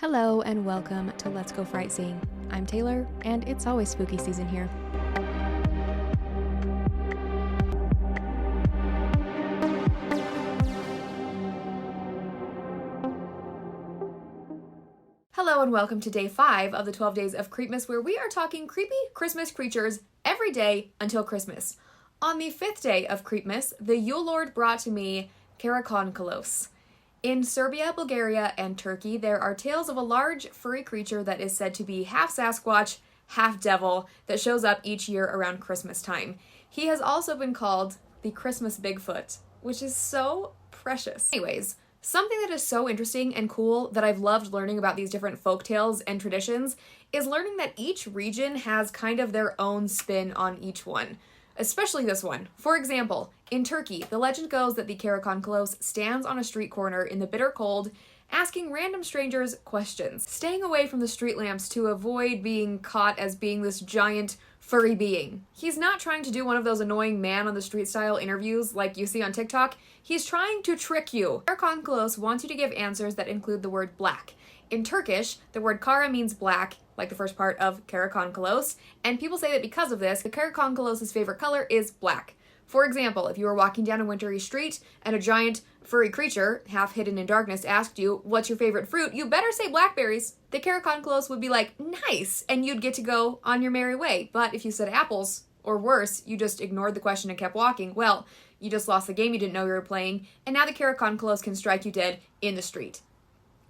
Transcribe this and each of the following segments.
Hello and welcome to Let's Go Fright Seeing. I'm Taylor, and it's always spooky season here. Hello and welcome to day 5 of the 12 days of Creepmas, where we are talking creepy Christmas creatures every day until Christmas. On the 5th day of Creepmas, the Yule Lord brought to me Karakoncolos. In Serbia, Bulgaria, and Turkey, there are tales of a large, furry creature that is said to be half Sasquatch, half devil, that shows up each year around Christmas time. He has also been called the Christmas Bigfoot, which is so precious. Anyways, something that is so interesting and cool that I've loved learning about these different folk tales and traditions is learning that each region has kind of their own spin on each one. Especially this one. For example, in Turkey, the legend goes that the Karakoncolos stands on a street corner in the bitter cold, asking random strangers questions, staying away from the street lamps to avoid being caught as being this giant, furry being. He's not trying to do one of those annoying man on the street style interviews like you see on TikTok. He's trying to trick you. Karakoncolos wants you to give answers that include the word black. In Turkish, the word kara means black, like the first part of Karakoncolos, and people say that because of this, the Karakoncolos' favorite color is black. For example, if you were walking down a wintry street and a giant furry creature, half hidden in darkness, asked you, "What's your favorite fruit?" you better say blackberries. The Karakoncolos would be like, "Nice," and you'd get to go on your merry way. But if you said apples, or worse, you just ignored the question and kept walking, well, you just lost the game you didn't know you were playing, and now the Karakoncolos can strike you dead in the street.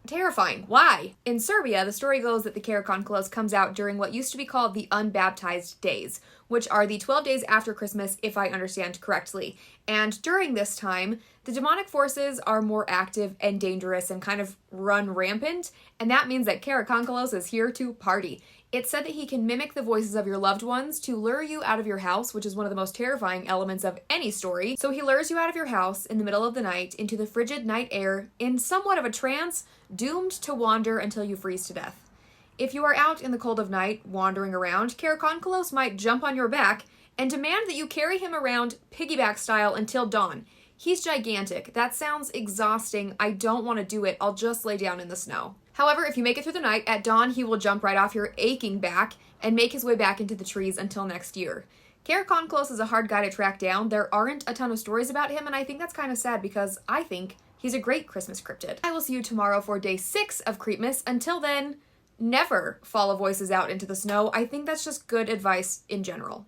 Terrifying. Why? In Serbia, the story goes that the Karakoncolos comes out during what used to be called the unbaptized days, which are the 12 days after Christmas, if I understand correctly. And during this time, the demonic forces are more active and dangerous and kind of run rampant, and that means that Karakoncolos is here to party. It's said that he can mimic the voices of your loved ones to lure you out of your house, which is one of the most terrifying elements of any story. So he lures you out of your house in the middle of the night into the frigid night air in somewhat of a trance, doomed to wander until you freeze to death. If you are out in the cold of night, wandering around, Karakoncolos might jump on your back and demand that you carry him around piggyback style until dawn. He's gigantic. That sounds exhausting. I don't want to do it. I'll just lay down in the snow. However, if you make it through the night, at dawn he will jump right off your aching back and make his way back into the trees until next year. Karakoncolos is a hard guy to track down. There aren't a ton of stories about him, and I think that's kind of sad because I think he's a great Christmas cryptid. I will see you tomorrow for day 6 of Creepmas. Until then, never follow voices out into the snow. I think that's just good advice in general.